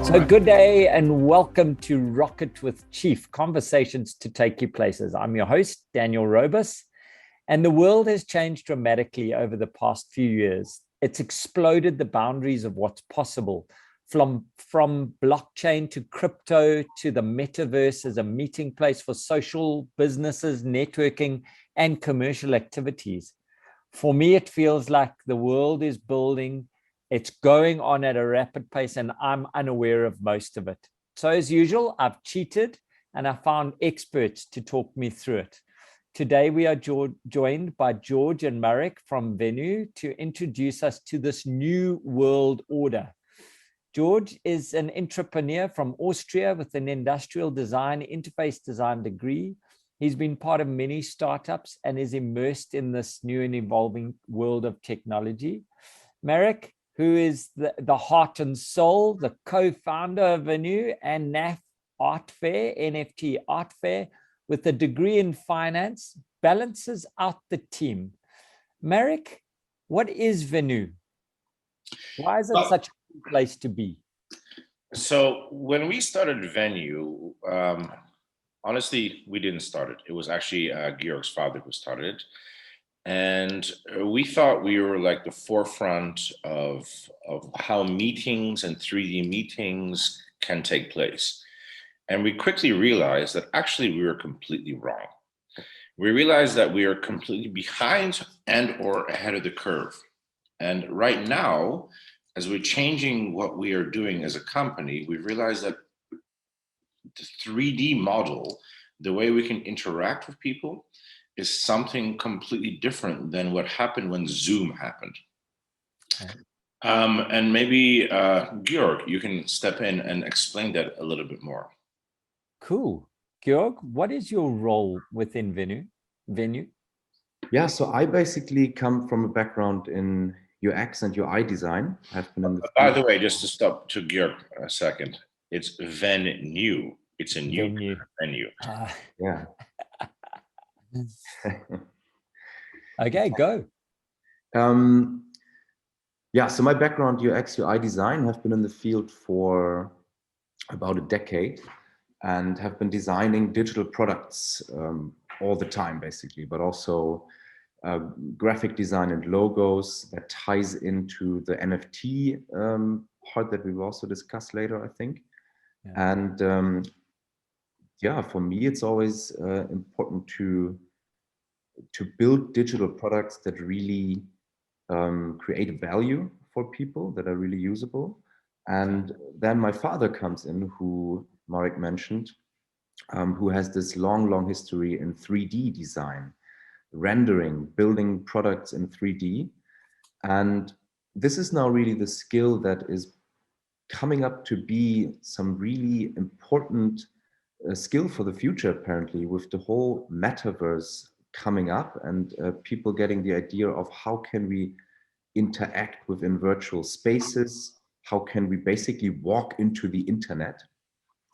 So good day and welcome to RockIT with Chiief, conversations to take you places. I'm your host, Daniel Robus, and the world has changed dramatically over the past few years. It's exploded the boundaries of what's possible, from blockchain to crypto to the metaverse as a meeting place for social businesses, networking, and commercial activities. For me, it feels like the world is building. It's going on at a rapid pace, and I'm unaware of most of it. So as usual, I've cheated and I found experts to talk me through it. Today, we are joined by Georg and Marek from VENEW to introduce us to this new world order. Georg is an entrepreneur from Austria with an industrial design, interface design degree. He's been part of many startups and is immersed in this new and evolving world of technology. Marek, who is the heart and soul, the co-founder of VENEW and NAF Art Fair, NFT Art Fair, with a degree in finance, balances out the team. Marek, what is VENEW? Why is it such a good place to be? So when we started VENEW, honestly, we didn't start it. It was actually Georg's father who started it. And we thought we were like the forefront of how meetings and 3D meetings can take place. And we quickly realized that actually we were completely wrong. We realized that we are completely behind and or ahead of the curve. And right now, as we're changing what we are doing as a company, we realize that the 3D model, the way we can interact with people, is something completely different than what happened when Zoom happened. Okay. And maybe, Georg, you can step in and explain that a little bit more. Cool. Georg, what is your role within VENEW? Yeah, so I basically come from a background in UX and UI design. I've been in the By the way, just to stop to Georg a second, it's VENEW. It's a new VENEW. Yeah. Okay, go. Yeah, so my background, UX, UI design, have been in the field for about a decade and have been designing digital products all the time, basically, but also graphic design and logos that ties into the NFT part that we will also discuss later, I think. Yeah. And yeah, for me, it's always important to build digital products that really create value for people, that are really usable. And then my father comes in, who Marek mentioned, who has this long history in 3D design, rendering, building products in 3D. And this is now really the skill that is coming up to be some really important skill for the future, apparently, with the whole metaverse coming up and people getting the idea of how can we interact within virtual spaces, how can we basically walk into the internet,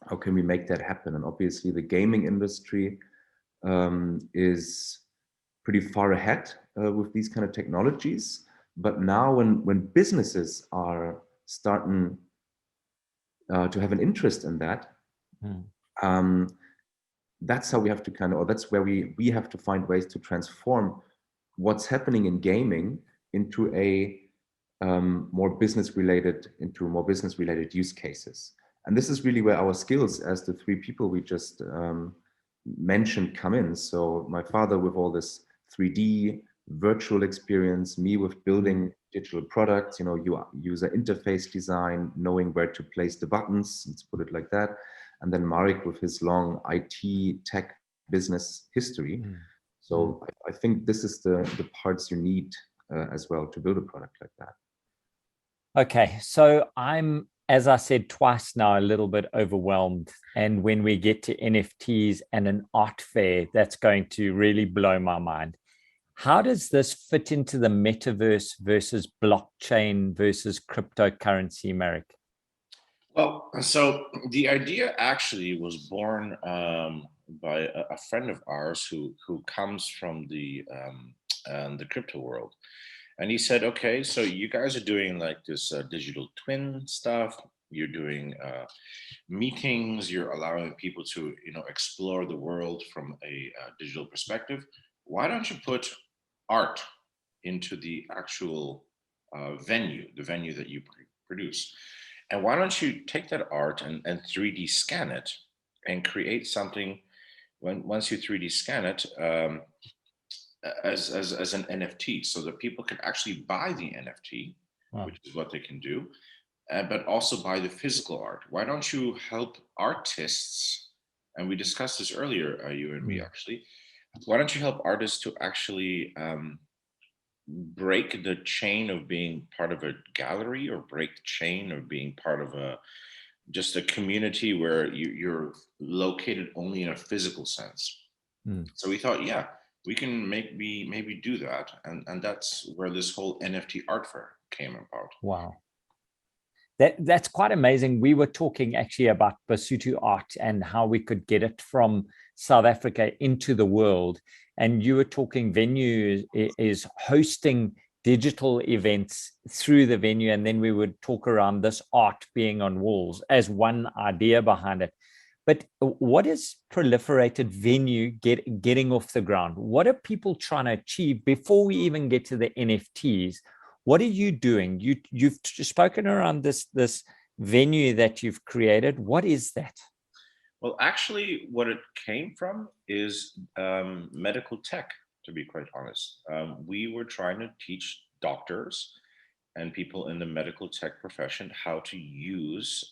how can we make that happen? And obviously the gaming industry is pretty far ahead with these kind of technologies. But now when businesses are starting to have an interest in that, that's how we have to or that's where we have to find ways to transform what's happening in gaming into a more business related use cases. And this is really where our skills as the three people we just mentioned come in. So my father with all this 3D virtual experience, me with building digital products, user interface design, knowing where to place the buttons, let's put it like that. And then Marek with his long IT tech business history. So I think this is the parts you need as well to build a product like that. Okay, so I'm, as I said twice now, a little bit overwhelmed. And when we get to NFTs and an art fair, that's going to really blow my mind. How does this fit into the metaverse versus blockchain versus cryptocurrency, Marek? Well, so the idea actually was born by a friend of ours who comes from the crypto world. And he said, okay, so you guys are doing like this digital twin stuff. you're doing meetings, you're allowing people to, explore the world from a digital perspective. Why don't you put art into the actual venue, the venue that you produce? And why don't you take that art and 3D scan it and create something once you 3D scan it as an NFT, so that people can actually buy the NFT, wow, which is what they can do, but also buy the physical art. Why don't you help artists? And we discussed this earlier, you and me actually. Why don't you help artists to actually break the chain of being part of a gallery, or break the chain of being part of just a community where you're located only in a physical sense? So we thought, yeah, we can maybe do that, and that's where this whole NFT art fair came about. Wow. That's quite amazing. We were talking actually about Basotho art and how we could get it from South Africa into the world. And you were talking VENEW is hosting digital events through the venue. And then we would talk around this art being on walls as one idea behind it. But what is proliferated VENEW getting off the ground? What are people trying to achieve before we even get to the NFTs? What are you doing? You've spoken around this venue that you've created. What is that? Well, actually, what it came from is medical tech, to be quite honest. We were trying to teach doctors and people in the medical tech profession how to use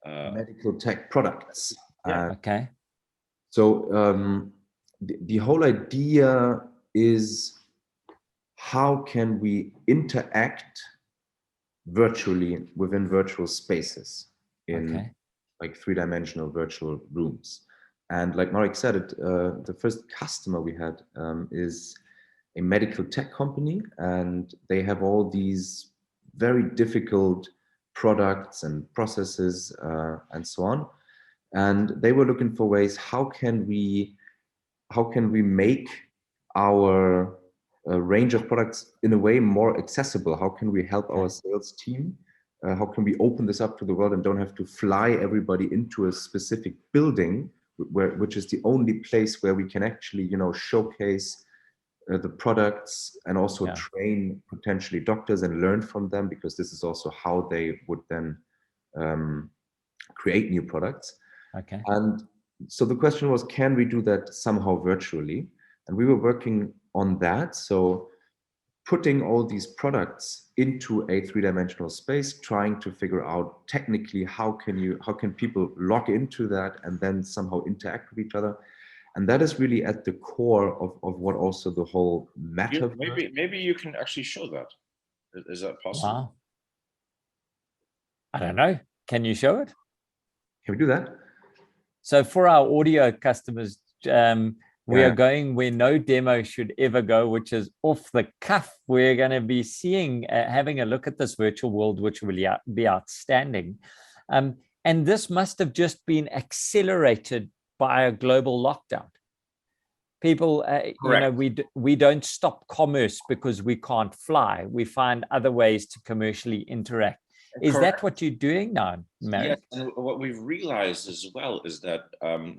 medical tech products. Yeah. Okay. So the whole idea is, how can we interact virtually within virtual spaces in like 3-dimensional virtual rooms? And like Marek said, the first customer we had is a medical tech company, and they have all these very difficult products and processes and so on. And they were looking for ways, how can we make our range of products in a way more accessible? How can we help our sales team? How can we open this up to the world and don't have to fly everybody into a specific building, which is the only place where we can actually, showcase the products and also train potentially doctors and learn from them, because this is also how they would then create new products. Okay. And so the question was, can we do that somehow virtually? And we were working on that. So putting all these products into a 3-dimensional space, trying to figure out technically how can people log into that and then somehow interact with each other. And that is really at the core of what also the whole meta. Maybe you can actually show that. Is that possible? Wow. I don't know. Can you show it? Can we do that? So for our audio customers, we are going where no demo should ever go, which is off the cuff. We're going to be seeing, having a look at this virtual world, which will be outstanding. And this must have just been accelerated by a global lockdown. People, we don't stop commerce because we can't fly. We find other ways to commercially interact. Is that what you're doing now, Marek? Yes, and what we've realized as well is that,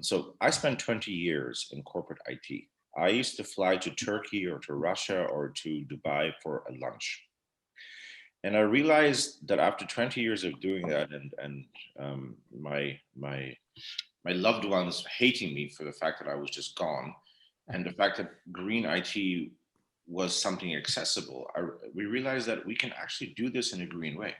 so I spent 20 years in corporate IT. I used to fly to Turkey or to Russia or to Dubai for a lunch. And I realized that after 20 years of doing that, and my loved ones hating me for the fact that I was just gone, and the fact that green IT was something accessible, we realized that we can actually do this in a green way.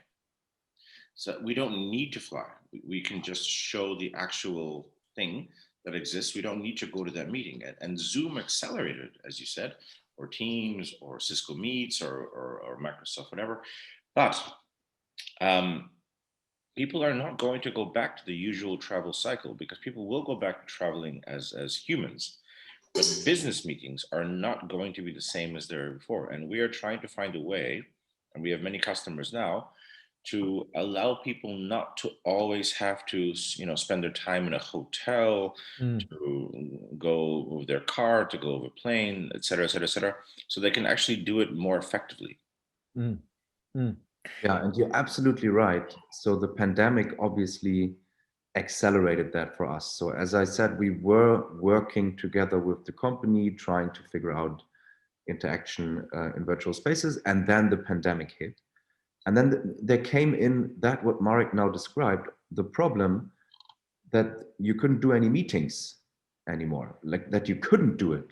So we don't need to fly. We can just show the actual thing that exists. We don't need to go to that meeting. And Zoom accelerated, as you said, or Teams or Cisco Meets or Microsoft, whatever. But people are not going to go back to the usual travel cycle, because people will go back to traveling as humans. But business meetings are not going to be the same as they were before. And we are trying to find a way, and we have many customers now, to allow people not to always have to, spend their time in a hotel, to go with their car, to go with a plane, et cetera, et cetera, et cetera, so they can actually do it more effectively. Yeah, and you're absolutely right. So the pandemic obviously accelerated that for us. So as I said, we were working together with the company, trying to figure out interaction in virtual spaces, and then the pandemic hit. And then there came in that what Marek now described, the problem that you couldn't do any meetings anymore, like that you couldn't do it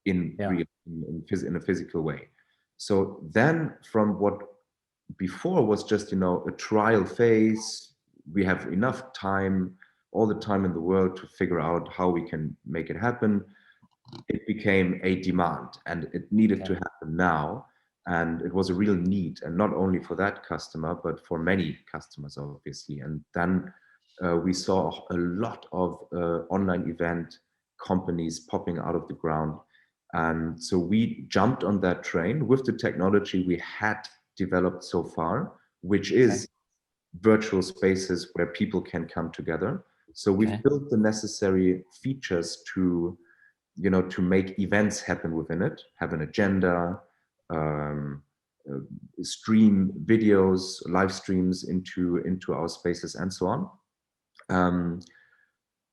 in real, in a physical way. So then from what before was just, a trial phase, we have enough time, all the time in the world to figure out how we can make it happen. It became a demand and it needed to happen now. And it was a real need, and not only for that customer, but for many customers, obviously. And then we saw a lot of online event companies popping out of the ground. And so we jumped on that train with the technology we had developed so far, which is virtual spaces where people can come together. So we've built the necessary features to, to make events happen within it, have an agenda, stream videos, live streams into our spaces, and so on.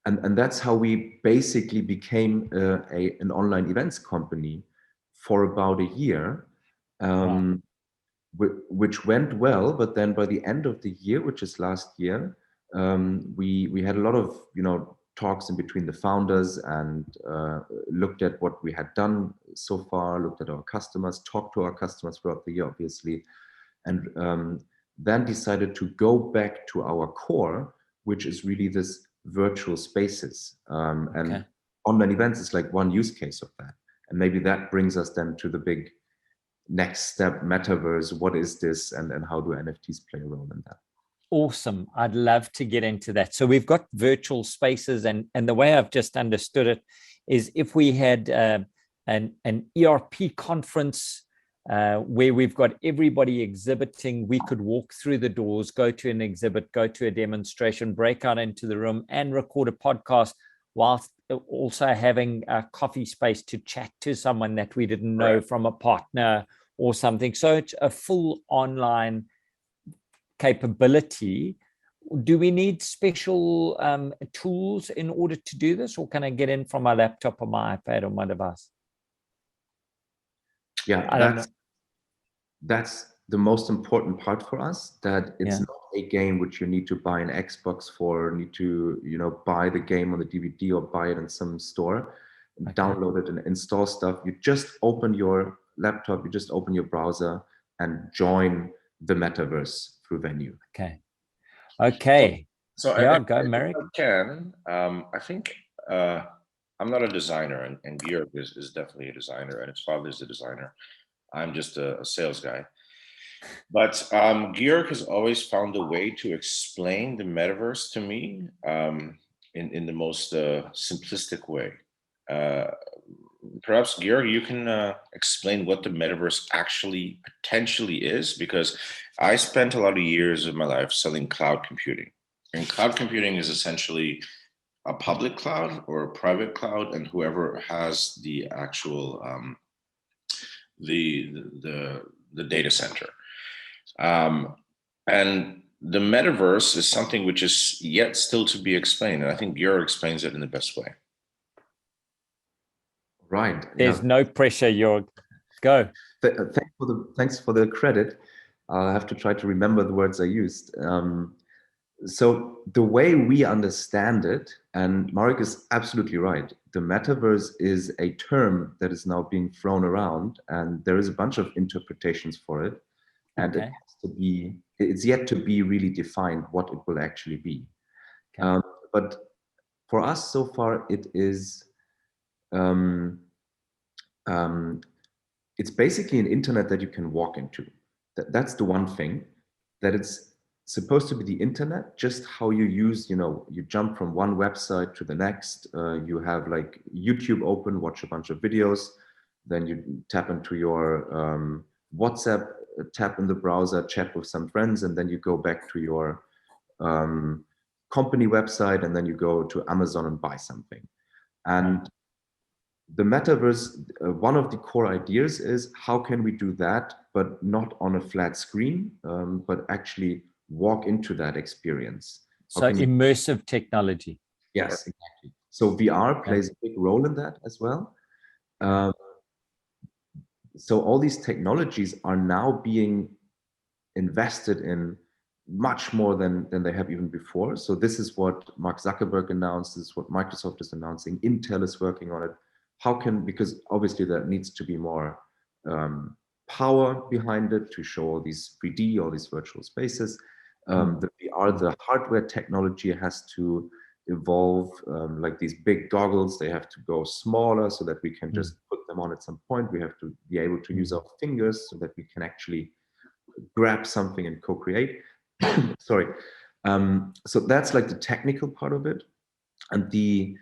And that's how we basically became an online events company for about a year, which went well. But then by the end of the year, which is last year, we had a lot of talks in between the founders, and looked at what we had done so far, looked at our customers, talked to our customers throughout the year, obviously, and then decided to go back to our core, which is really this virtual spaces. And online events is like one use case of that. And maybe that brings us then to the big next step, metaverse. What is this, and how do NFTs play a role in that? Awesome. I'd love to get into that. So we've got virtual spaces, and the way I've just understood it is if we had an ERP conference where we've got everybody exhibiting, we could walk through the doors, go to an exhibit, go to a demonstration, break out into the room and record a podcast, whilst also having a coffee space to chat to someone that we didn't know from a partner or something. So it's a full online capability. Do we need special tools in order to do this, or can I get in from my laptop or my iPad or my device? Yeah, that's the most important part for us, that it's not a game which you need to buy an Xbox for, need to buy the game on the DVD or buy it in some store, download it and install stuff. You just open your laptop, you just open your browser and join the metaverse through VENEW. Okay. So go, Marek. I think I'm not a designer, and Georg is definitely a designer, and his father is a designer. I'm just a sales guy. But Georg has always found a way to explain the metaverse to me in the most simplistic way. Perhaps, Georg, you can explain what the metaverse actually potentially is, because I spent a lot of years of my life selling cloud computing. And cloud computing is essentially a public cloud or a private cloud, and whoever has the actual the data center. And the metaverse is something which is yet still to be explained, and I think Georg explains it in the best way. Right. There's no pressure, Georg. Go. Thanks for the credit. I'll have to try to remember the words I used. So the way we understand it, and Marek is absolutely right, the metaverse is a term that is now being thrown around, and there is a bunch of interpretations for it, and it's yet to be really defined what it will actually be. But for us so far, it is it's basically an internet that you can walk into. That's the one thing, that it's supposed to be the internet, just how you use, you jump from one website to the next, you have like YouTube open, watch a bunch of videos, then you tap into your WhatsApp, tap in the browser, chat with some friends, and then you go back to your company website, and then you go to Amazon and buy something. And the metaverse, one of the core ideas is how can we do that, but not on a flat screen, but actually walk into that experience. So immersive technology. Yes, exactly. So VR plays a big role in that as well. So all these technologies are now being invested in much more than they have even before. So this is what Mark Zuckerberg announced, this is what Microsoft is announcing, Intel is working on it. How can, because obviously there needs to be more power behind it to show these 3D, all these virtual spaces. The VR, the hardware technology has to evolve, like these big goggles, they have to go smaller so that we can just put them on at some point. We have to be able to use our fingers so that we can actually grab something and co-create. Sorry. So that's like the technical part of it. And the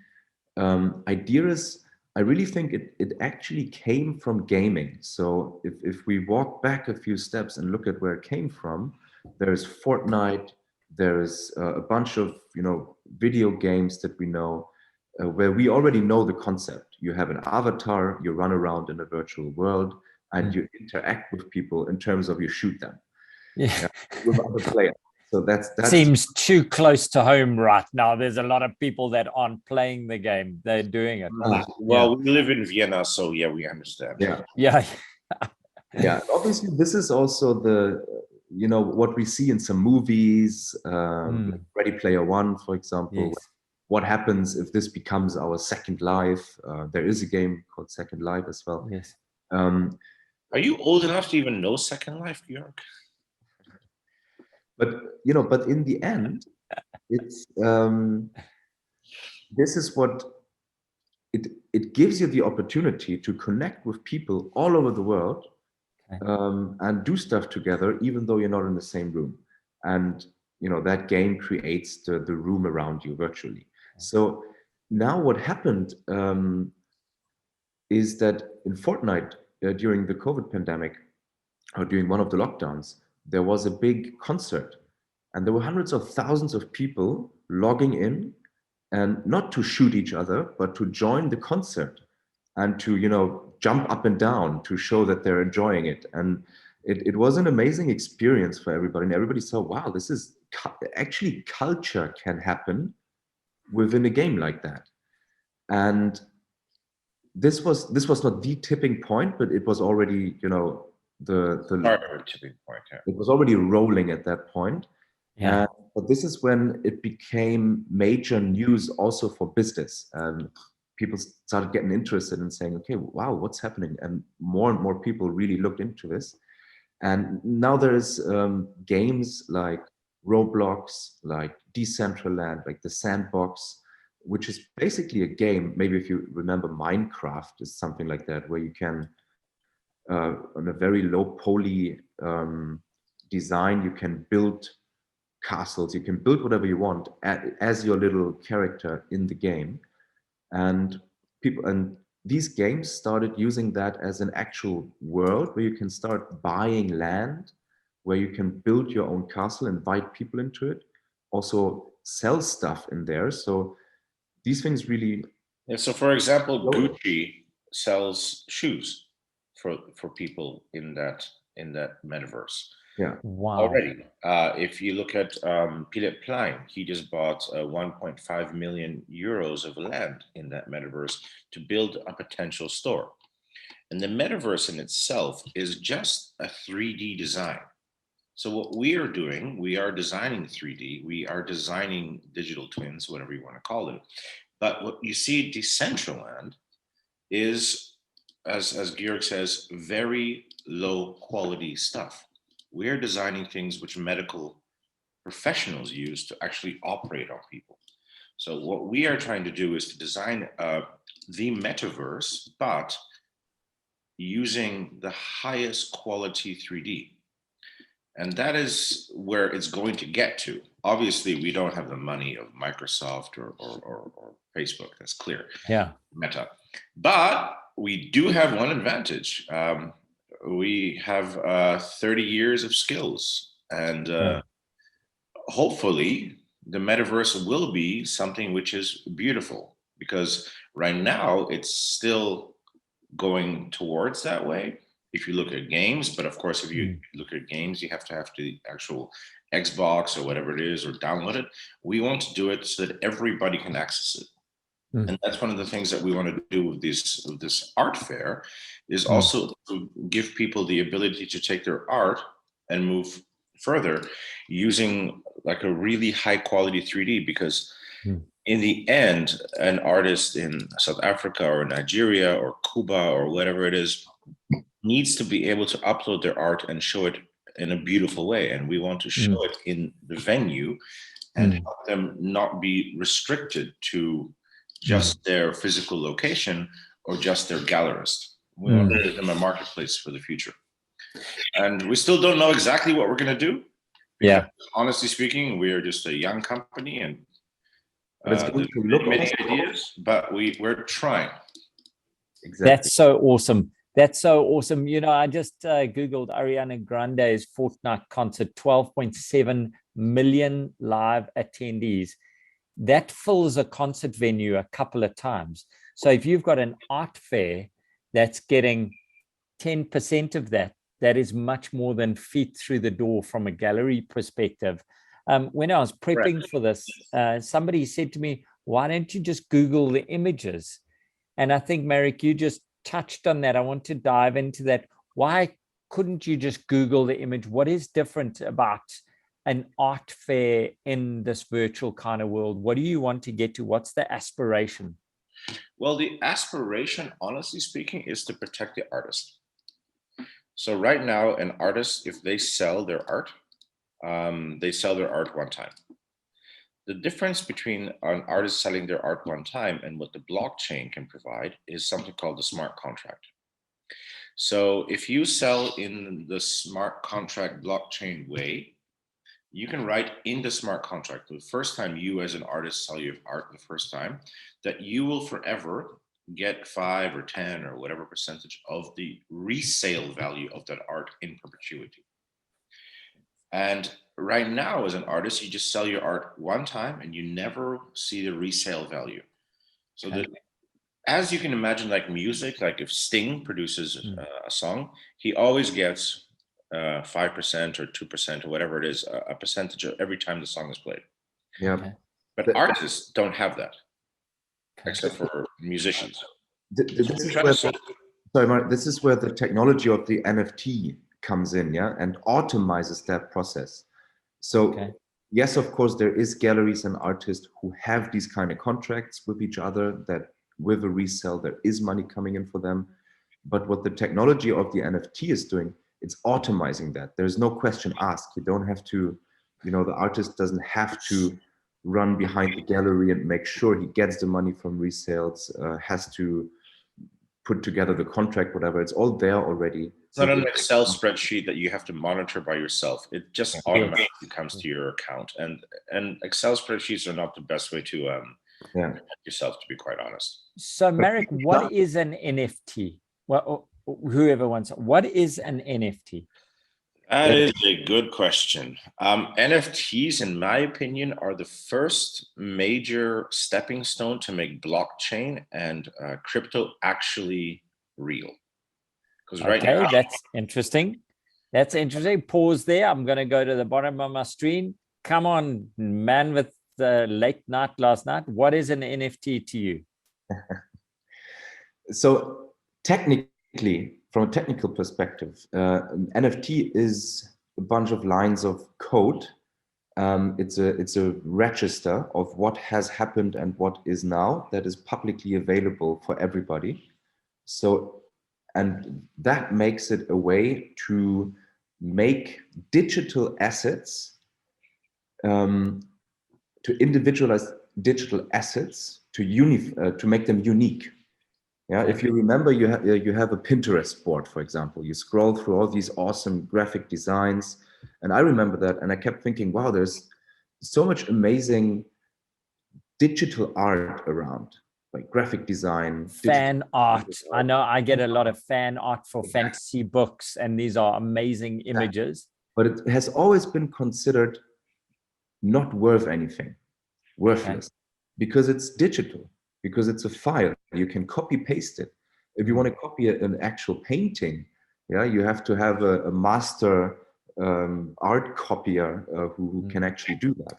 idea is, I really think it actually came from gaming. So if we walk back a few steps and look at where it came from, there's Fortnite, there's a bunch of video games that we know where we already know the concept. You have an avatar, you run around in a virtual world, and you interact with people in terms of you shoot them with other players. So that seems too close to home right now. There's a lot of people that aren't playing the game; they're doing it. Well, we live in Vienna, so yeah, we understand. Yeah. Obviously, this is also the what we see in some movies, like Ready Player One, for example. Yes. What happens if this becomes our second life? There is a game called Second Life as well. Yes. Are you old enough to even know Second Life, Georg? But in the end, it's this is what it gives you the opportunity to connect with people all over the world, and do stuff together, even though you're not in the same room. And that game creates the room around you virtually. So now what happened is that in Fortnite during the COVID pandemic, or during one of the lockdowns, there was a big concert, and there were hundreds of thousands of people logging in, and not to shoot each other, but to join the concert and to jump up and down to show that they're enjoying it. And it was an amazing experience for everybody, and everybody saw, wow, this is actually culture can happen within a game like that. And this was not the tipping point, but it was already the tipping point. Yeah. It was already rolling at that point. But this is when it became major news also for business, and people started getting interested in saying, okay, wow, what's happening? And more people really looked into this. And now there's games like Roblox, like Decentraland, like the Sandbox, which is basically a game. Maybe if you remember, Minecraft is something like that, where you can, on a very low poly design, you can build castles, you can build whatever you want as your little character in the game. And these games started using that as an actual world where you can start buying land, where you can build your own castle, invite people into it, also sell stuff in there. So these things really... Yeah, so for example, Gucci sells shoes for people in that metaverse. Yeah. Wow. Already. If you look at Philipp Plein, he just bought 1.5 million euros of land in that metaverse to build a potential store. And the metaverse in itself is just a 3D design. So what we are doing, we are designing 3D, we are designing digital twins, whatever you want to call it. But what you see Decentraland is, as Georg says, very low quality stuff. We're designing things which medical professionals use to actually operate on people. So what we are trying to do is to design the metaverse, but using the highest quality 3D. And that is where it's going to get to. Obviously, we don't have the money of Microsoft or Facebook, that's clear. Yeah. Meta. But we do have one advantage. We have 30 years of skills, and hopefully the metaverse will be something which is beautiful. because right now it's still going towards that way. If you look at games, but of course, if you look at games, you have to have the actual Xbox or whatever it is, or download it. We want to do it so that everybody can access it. And that's one of the things that we want to do with this art fair, is also to give people the ability to take their art and move further using like a really high quality 3D, because in the end, an artist in South Africa or Nigeria or Cuba or whatever it is needs to be able to upload their art and show it in a beautiful way. And we want to show it in the venue and help them not be restricted to just their physical location or just their gallerist. We want to give them a marketplace for the future. And we still don't know exactly what we're going to do. Yeah. Honestly speaking, we are just a young company, and there's many ideas, but we're trying. Exactly. That's so awesome. That's so awesome. You know, I just Googled Ariana Grande's Fortnite concert, 12.7 million live attendees. That fills a concert venue a couple of times. So if you've got an art fair that's getting 10% of that, that is much more than feet through the door from a gallery perspective. When I was prepping for this, somebody said to me, why don't you just Google the images? And I think, Marek, you just touched on that. I want to dive into that. Why couldn't you just Google the image? What is different about an art fair in this virtual kind of world? What do you want to get to? What's the aspiration? Well, the aspiration, honestly speaking, is to protect the artist. So right now, an artist, if they sell their art, they sell their art one time. The difference between an artist selling their art one time and what the blockchain can provide is something called the smart contract. So if you sell in the smart contract blockchain way, you can write in the smart contract the first time you as an artist sell your art the first time, that you will forever get 5 or 10 or whatever percentage of the resale value of that art in perpetuity. And right now, as an artist, you just sell your art one time and you never see the resale value. So that, as you can imagine, like music, like if Sting produces a song, he always gets 5% or 2% or whatever it is, a percentage of every time the song is played. Yeah. Okay. But artists don't have that, except for musicians. This is where the technology of the NFT comes in, yeah, and automizes that process. So yes, of course, there is galleries and artists who have these kind of contracts with each other, that with a resale, there is money coming in for them. But what the technology of the NFT is doing, it's automizing that. There's no question asked. You don't have to, you know, the artist doesn't have to run behind the gallery and make sure he gets the money from resales, has to put together the contract, whatever. It's all there already. It's not an Excel spreadsheet that you have to monitor by yourself. It just automatically comes to your account. And Excel spreadsheets are not the best way to yourself, to be quite honest. So, Marek, what is an NFT? Well, whoever wants, what is an NFT? That is a good question. NFTs, in my opinion, are the first major stepping stone to make blockchain and crypto actually real. Because right now, that's interesting. That's interesting. Pause there. I'm going to go to the bottom of my screen. Come on, man with the late night last night. What is an NFT to you? So technically, from a technical perspective, an NFT is a bunch of lines of code. It's a register of what has happened and what is now that is publicly available for everybody. So, and that makes it a way to make digital assets, to individualize digital assets, to make them unique. Yeah, if you remember, you have a Pinterest board, for example. You scroll through all these awesome graphic designs, and I remember that, and I kept thinking, wow, there's so much amazing digital art around, like graphic design, fan art. I know I get a lot of fan art for fantasy books, and these are amazing images. But it has always been considered not worth anything, worthless, because it's digital. because it's a file. You can copy paste it. If you want to copy an actual painting, yeah, you have to have a master art copier who can actually do that.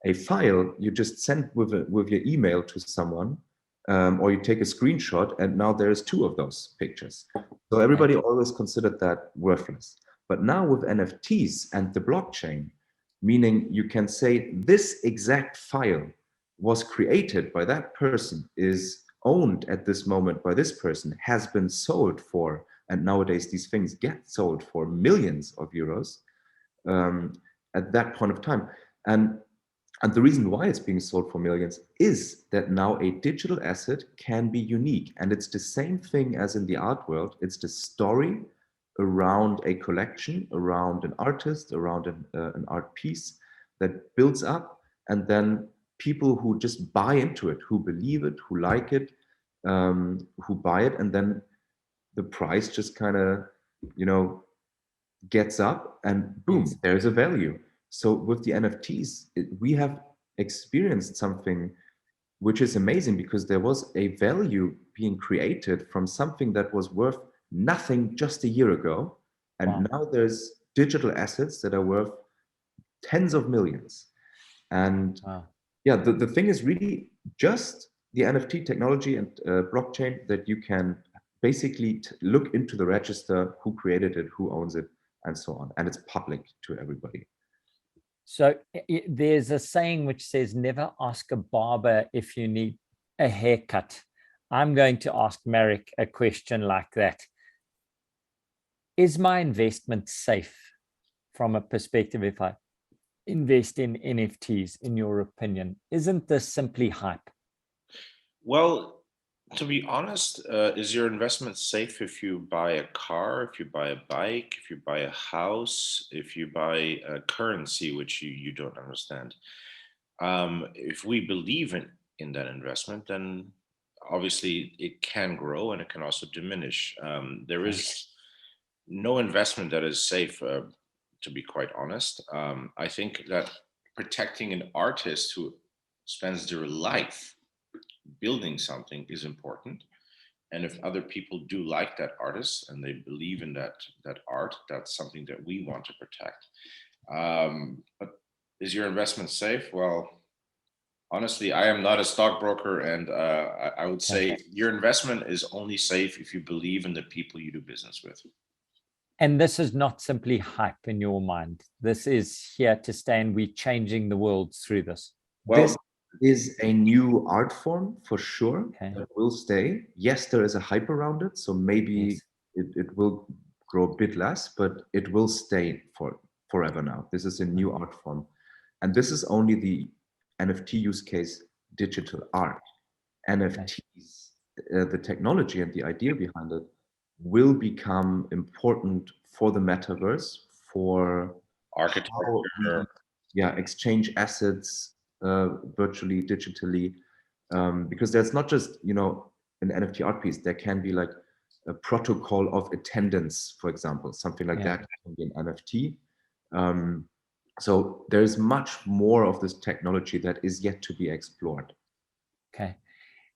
A file you just send with your email to someone, or you take a screenshot, and now there's 2 of those pictures. So everybody always considered that worthless. But now with NFTs and the blockchain, meaning you can say this exact file was created by that person, is owned at this moment by this person, has been sold for, and nowadays these things get sold for millions of euros at that point of time. And the reason why it's being sold for millions is that now a digital asset can be unique. And it's the same thing as in the art world. It's the story around a collection, around an artist, around an art piece that builds up. And then people who just buy into it, who believe it, who like it, who buy it. And then the price just kind of, gets up, and boom, there's a value. So with the NFTs, we have experienced something which is amazing, because there was a value being created from something that was worth nothing just a year ago. And now there's digital assets that are worth tens of millions. And yeah, the thing is really just the NFT technology and blockchain, that you can basically look into the register, who created it, who owns it, and so on. And it's public to everybody. So there's a saying which says, never ask a barber if you need a haircut. I'm going to ask Marek a question like that. Is my investment safe from a perspective if I invest in NFTs, in your opinion? Isn't this simply hype? Well, to be honest, is your investment safe if you buy a car, if you buy a bike, if you buy a house, if you buy a currency which you don't understand? If we believe in that investment, then obviously it can grow and it can also diminish. There is no investment that is safe, to be quite honest. I think that protecting an artist who spends their life building something is important, and if other people do like that artist and they believe in that art, that's something that we want to protect. But is your investment safe? Well, honestly, I am not a stockbroker, and I would say your investment is only safe if you believe in the people you do business with. And this is not simply hype in your mind. This is here to stay, and we're changing the world through this. Well, this is a new art form for sure, that will stay. Yes, there is a hype around it, so maybe it will grow a bit less, but it will stay forever now. This is a new art form. And this is only the NFT use case, digital art. NFTs, the technology and the idea behind it, will become important for the metaverse, for architecture, exchange assets virtually, digitally, because there's not just an NFT art piece. There can be like a protocol of attendance, for example, something like that can be an NFT. So there's much more of this technology that is yet to be explored. Okay,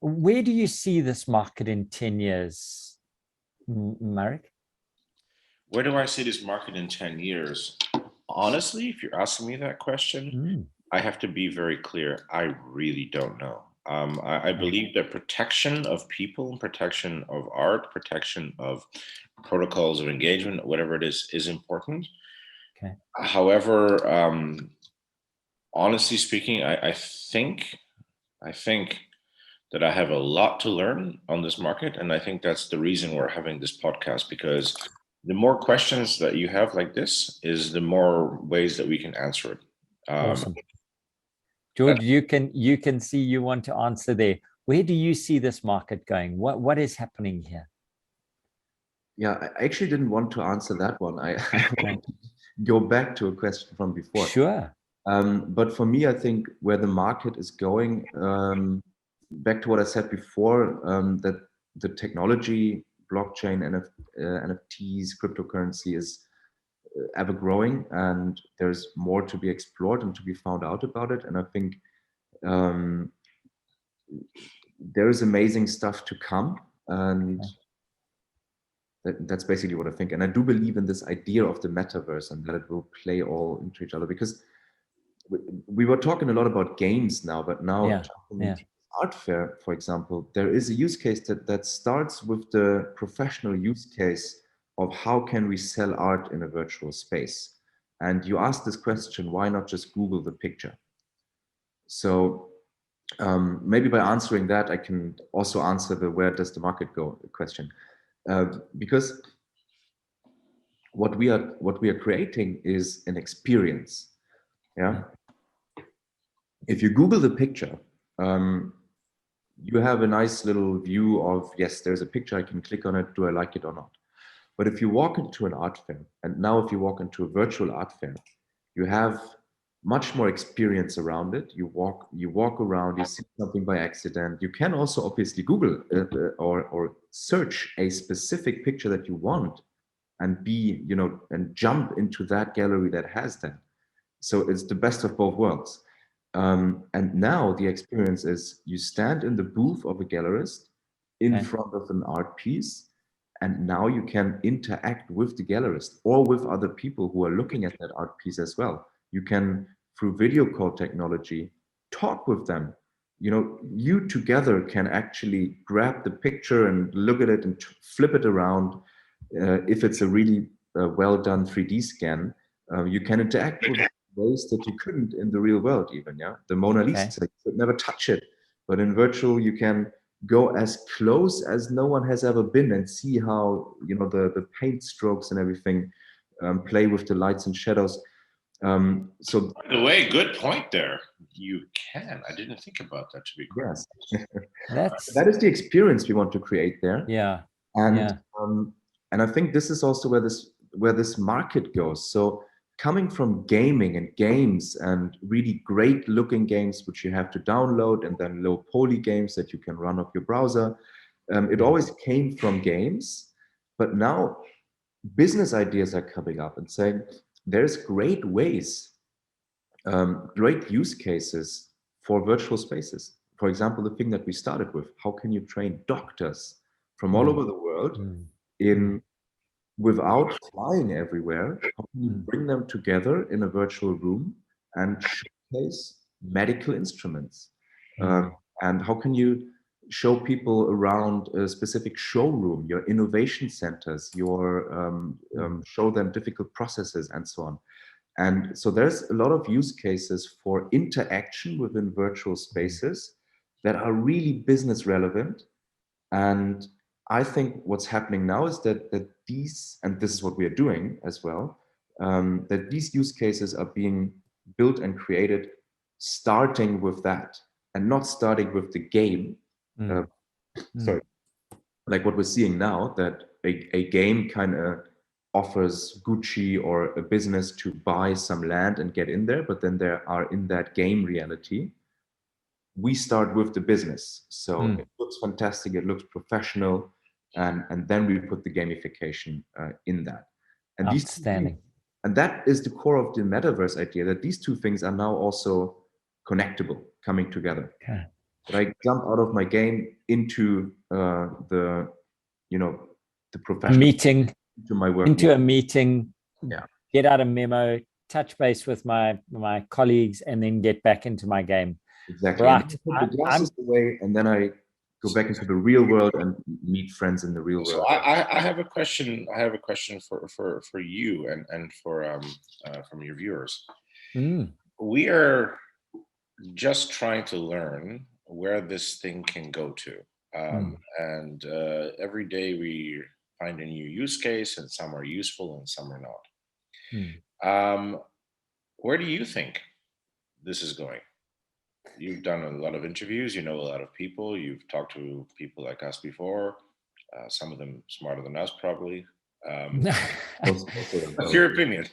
where do you see this market in 10 years, Marek? Where do I see this market in 10 years? Honestly, if you're asking me that question, I have to be very clear. I really don't know. I believe that protection of people, protection of art, protection of protocols of engagement, whatever it is important. Okay. However, honestly speaking, I think that I have a lot to learn on this market. And I think that's the reason we're having this podcast, because the more questions that you have like this is the more ways that we can answer it. Awesome. Georg, you can see you want to answer there. Where do you see this market going? What is happening here? Yeah, I actually didn't want to answer that one. I want to go back to a question from before. Sure. But for me, I think where the market is going, back to what I said before, that the technology, blockchain, NFTs, cryptocurrency is ever growing, and there's more to be explored and to be found out about it. And I think there is amazing stuff to come, and that's basically what I think. And I do believe in this idea of the metaverse and that it will play all into each other, because we were talking a lot about games now, but now art fair, for example, there is a use case that starts with the professional use case of how can we sell art in a virtual space. And you ask this question, why not just Google the picture? So maybe by answering that, I can also answer the where does the market go question. Because what we are creating is an experience. Yeah. If you Google the picture, you have a nice little view of, yes, there's a picture, I can click on it, do I like it or not? But if you walk into an art fair, and now if you walk into a virtual art fair, you have much more experience around it. You walk around, you see something by accident. You can also obviously Google or search a specific picture that you want and and jump into that gallery that has that. So it's the best of both worlds. And now the experience is you stand in the booth of a gallerist in front of an art piece, and now you can interact with the gallerist or with other people who are looking at that art piece as well. You can, through video call technology, talk with them. You together can actually grab the picture and look at it and flip it around. If it's a really well done 3D scan, you can interact with ways that you couldn't in the real world even, yeah? The Mona Lisa, you could never touch it. But in virtual, you can go as close as no one has ever been and see how, the paint strokes and everything play with the lights and shadows. So by the way, good point there. You can. I didn't think about that, to be clear. Yes. That is the experience we want to create there. Yeah. And I think this is also where this market goes. So coming from gaming and games and really great looking games, which you have to download, and then low poly games that you can run off your browser. It always came from games, but now business ideas are coming up and saying, there's great ways, great use cases for virtual spaces. For example, the thing that we started with, how can you train doctors from all over the world without flying everywhere? How can you bring them together in a virtual room and showcase medical instruments? And how can you show people around a specific showroom, your innovation centers, show them difficult processes and so on. And so there's a lot of use cases for interaction within virtual spaces that are really business relevant. And I think what's happening now is that these, and this is what we are doing as well, that these use cases are being built and created starting with that and not starting with the game. Sorry, like what we're seeing now, that a game kind of offers Gucci or a business to buy some land and get in there, but then there are in that game reality, we start with the business. So it looks fantastic, it looks professional, and then we put the gamification in that. And outstanding. And that is the core of the metaverse idea, that these two things are now also connectable, coming together. Okay. But I jump out of my game into the professional meeting, into my work, into a meeting, yeah, get out a memo, touch base with my colleagues, and then get back into my game. Exactly. Right. Put the glasses away, and then I go back into the real world and meet friends in the real world. So I have a question. I have a question for you and for from your viewers. We are just trying to learn where this thing can go to, and every day we find a new use case, and some are useful and some are not. Where do you think this is going? You've done a lot of interviews, you know a lot of people, you've talked to people like us before, some of them smarter than us probably. What's your opinion?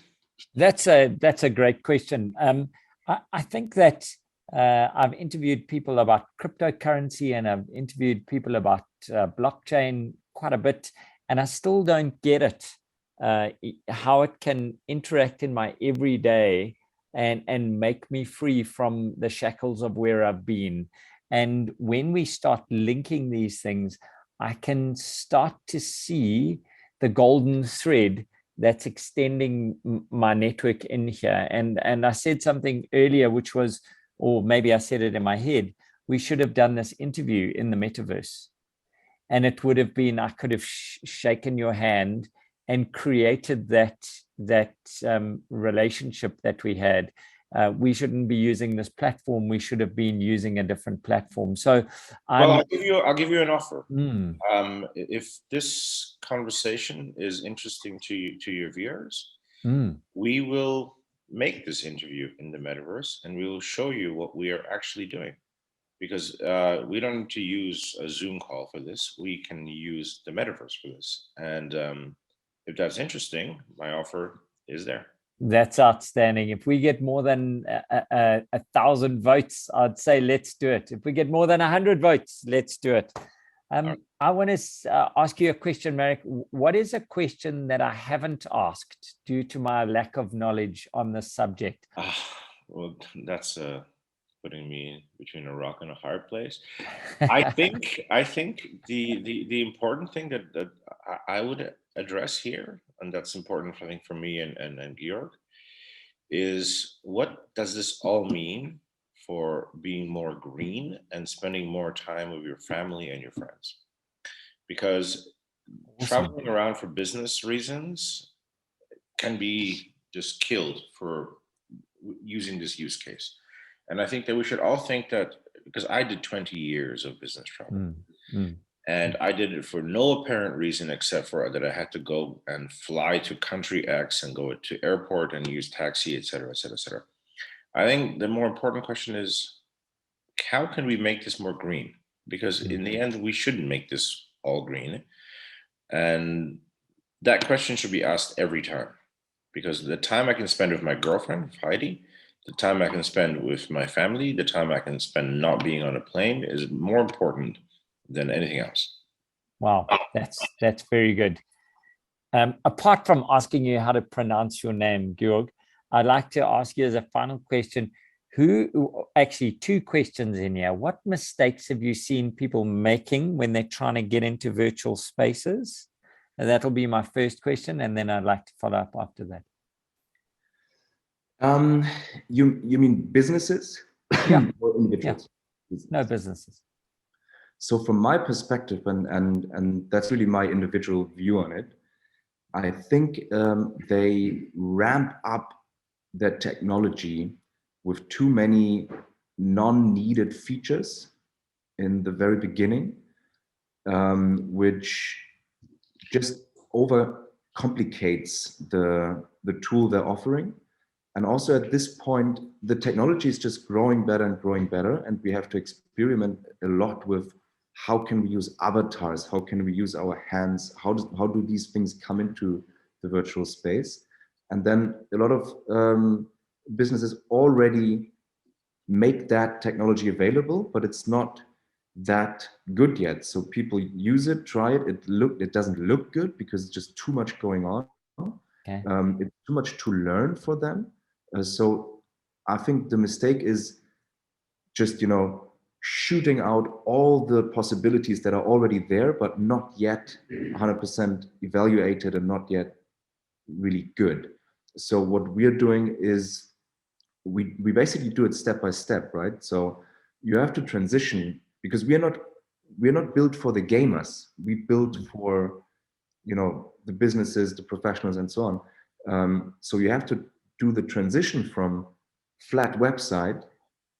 That's a great question. I think that I've interviewed people about cryptocurrency, and I've interviewed people about blockchain quite a bit, and I still don't get it, how it can interact in my everyday and make me free from the shackles of where I've been. And when we start linking these things, I can start to see the golden thread that's extending my network in here. And I said something earlier, which was, or maybe I said it in my head, we should have done this interview in the metaverse. And it would have been, I could have shaken your hand and created that relationship that we had. We shouldn't be using this platform. We should have been using a different platform. So, well, I'll give you an offer. Mm. If this conversation is interesting to your viewers, Mm. we will make this interview in the metaverse, and we will show you what we are actually doing. Because we don't need to use a Zoom call for this. We can use the metaverse for this. And if that's interesting, my offer is there. That's outstanding. If we get more than 1,000 votes, I'd say let's do it. If we get more than 100 votes, let's do it. I want to ask you a question, Marek. What is a question that I haven't asked due to my lack of knowledge on this subject? Well, that's putting me between a rock and a hard place. I think the important thing that I would address here, and that's important, I think, for me and Georg, is what does this all mean for being more green and spending more time with your family and your friends? Because traveling around for business reasons can be just killed for using this use case. And I think that we should all think that, because I did 20 years of business travel, and I did it for no apparent reason except for that I had to go and fly to country X and go to airport and use taxi, et cetera, et cetera, et cetera. I think the more important question is, how can we make this more green? Because in the end, we shouldn't make this all green. And that question should be asked every time. Because the time I can spend with my girlfriend, Heidi, the time I can spend with my family, the time I can spend not being on a plane is more important than anything else. Wow, that's very good. Apart from asking you how to pronounce your name, Georg, I'd like to ask you as a final question, actually two questions in here. What mistakes have you seen people making when they're trying to get into virtual spaces? And that'll be my first question, and then I'd like to follow up after that. You mean businesses? Yeah. Or individuals? Yeah. No, businesses. So from my perspective, and that's really my individual view on it, I think they ramp up their technology with too many non-needed features in the very beginning, which just over complicates the tool they're offering. And also at this point, the technology is just growing better and growing better. And we have to experiment a lot with how can we use avatars? How can we use our hands? How do these things come into the virtual space? And then a lot of businesses already make that technology available, but it's not that good yet. So people use it, try it. It doesn't look good because it's just too much going on. Okay. It's too much to learn for them. So I think the mistake is just, shooting out all the possibilities that are already there, but not yet 100% evaluated and not yet really good. So what we're doing is we basically do it step by step, right? So you have to transition, because we're not built for the gamers. We built for, the businesses, the professionals, and so on. So you have to do the transition from flat website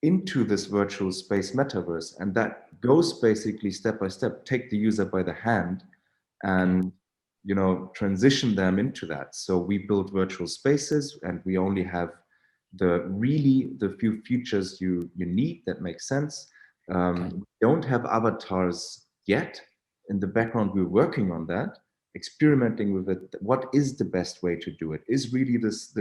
into this virtual space metaverse, and that goes basically step by step. Take the user by the hand and transition them into that. So we build virtual spaces, and we only have the few features you need that make sense. We don't have avatars yet. In the background, we're working on that, experimenting with it. What is the best way to do it? Is really this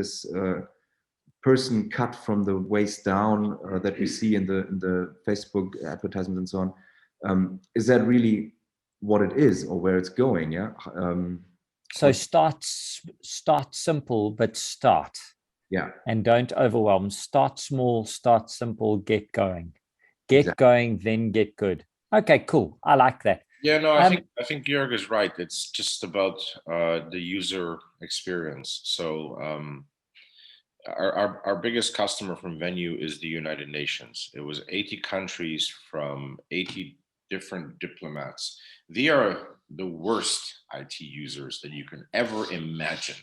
person cut from the waist down that we see in the Facebook advertisements and so on, is that really what it is or where it's going? Yeah. So start simple, but start. Yeah. And don't overwhelm. Start small, start simple, get going. Get Exactly. going, then get good. Okay, cool. I like that. Yeah, no, I think Georg is right. It's just about the user experience. So our biggest customer from VENEW is the United Nations. It was 80 countries from 80 different diplomats. They are the worst IT users that you can ever imagine.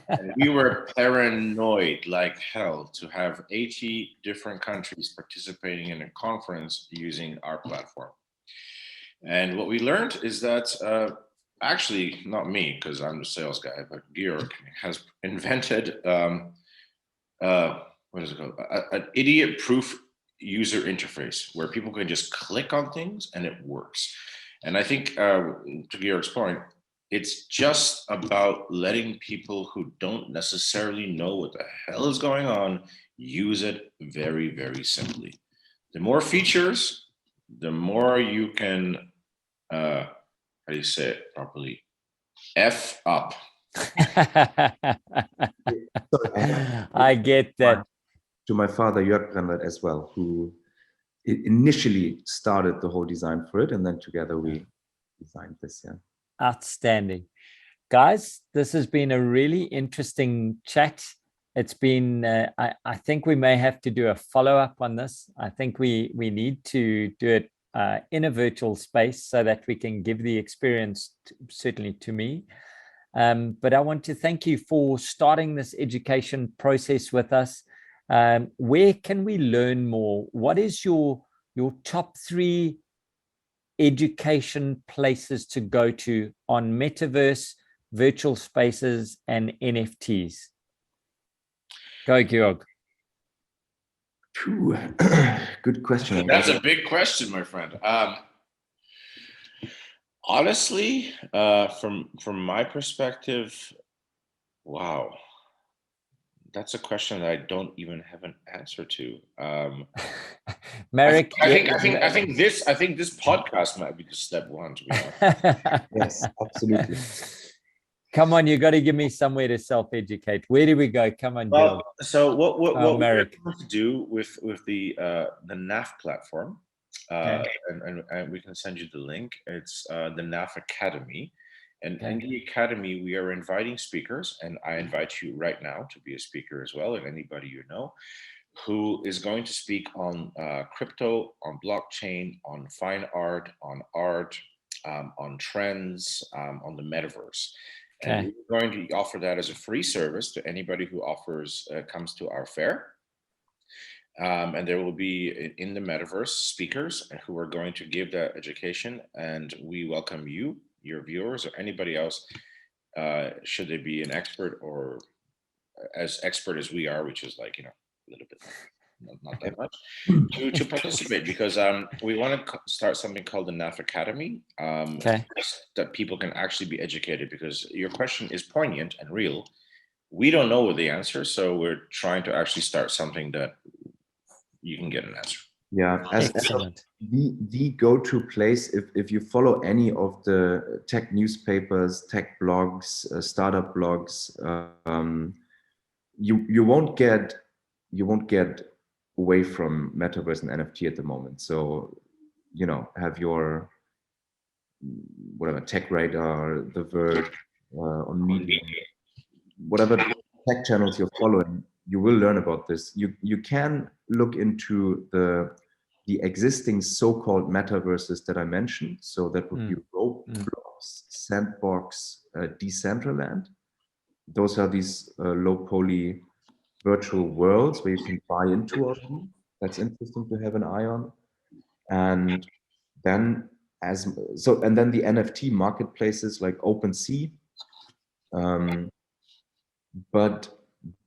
And we were paranoid like hell to have 80 different countries participating in a conference using our platform. And what we learned is that actually, not me, because I'm the sales guy, but Georg has invented what is it called? An idiot-proof user interface where people can just click on things and it works. And I think, to Georg's point, it's just about letting people who don't necessarily know what the hell is going on use it very, very simply. The more features, the more you can, how do you say it properly? F up. I get that. To my father, Georg Brennwald, as well, who initially started the whole design for it, and then together we designed this. Yeah. Outstanding. Guys, this has been a really interesting chat. It's been, I think we may have to do a follow-up on this. I think we need to do it in a virtual space so that we can give the experience, certainly to me. But I want to thank you for starting this education process with us. Where can we learn more? What is your top 3 education places to go to on metaverse, virtual spaces, and NFTs? Go, Georg. Good question. That's a big question, my friend. Honestly, from my perspective, wow, that's a question that I don't even have an answer to. Marek, I think this podcast might be the step one, to be honest. Yes, absolutely. Come on, you got to give me somewhere to self-educate. Where do we go? Come on, well, Georg. So what Marek, we're going to do with the NAF platform, okay. and we can send you the link. It's the NAF Academy. And Okay. in the Academy, we are inviting speakers, and I invite you right now to be a speaker as well, and anybody you know, who is going to speak on crypto, on blockchain, on fine art, on trends, on the metaverse. And Okay. we're going to offer that as a free service to anybody who comes to our fair. And there will be in the metaverse speakers who are going to give that education, and we welcome you, your viewers, or anybody else, should they be an expert or as expert as we are, which is like, a little bit, not that much, to participate, because we want to start something called the NAF Academy, Okay. that people can actually be educated, because your question is poignant and real. We don't know the answer, so we're trying to actually start something that you can get an answer. Yeah, as the go-to place, if you follow any of the tech newspapers, tech blogs, startup blogs, you won't get away from metaverse and NFT at the moment. So, have your whatever Tech Radar, The Verge, on Medium, whatever tech channels you're following, you will learn about this. You can look into the existing so-called metaverses that I mentioned. So that would be Roblox, Sandbox, Decentraland. Those are these low poly virtual worlds where you can buy into already. That's interesting to have an eye on. And then and then the NFT marketplaces like OpenSea, but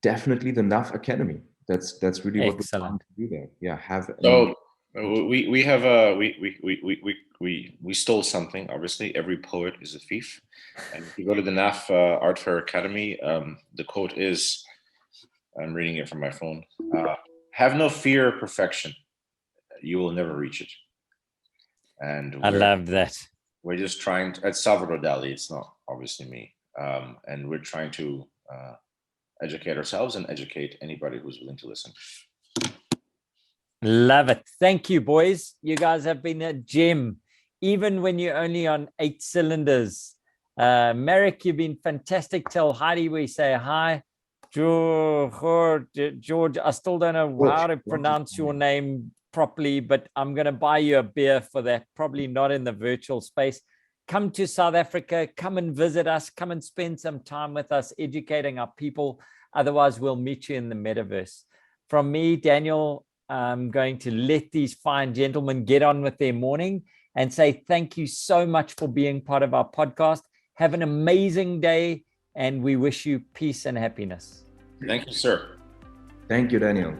definitely the NAF Academy. That's really what we're trying to do there. Yeah, So we have we stole something. Obviously, every poet is a thief. And if you go to the NAF Art Fair Academy, the quote is, I'm reading it from my phone: "Have no fear of perfection. You will never reach it." And I love that. We're just trying to, it's Salvador Dali, it's not obviously me. And we're trying to educate ourselves and educate anybody who's willing to listen. Love it. Thank you, boys. You guys have been a gem, even when you're only on 8 cylinders. Marek, you've been fantastic. Tell Heidi we say hi. George, I still don't know how to pronounce your name properly, but I'm going to buy you a beer for that. Probably not in the virtual space. Come to South Africa. Come and visit us. Come and spend some time with us, educating our people. Otherwise, we'll meet you in the metaverse. From me, Daniel, I'm going to let these fine gentlemen get on with their morning and say thank you so much for being part of our podcast. Have an amazing day, and we wish you peace and happiness. Thank you, sir. Thank you, Daniel.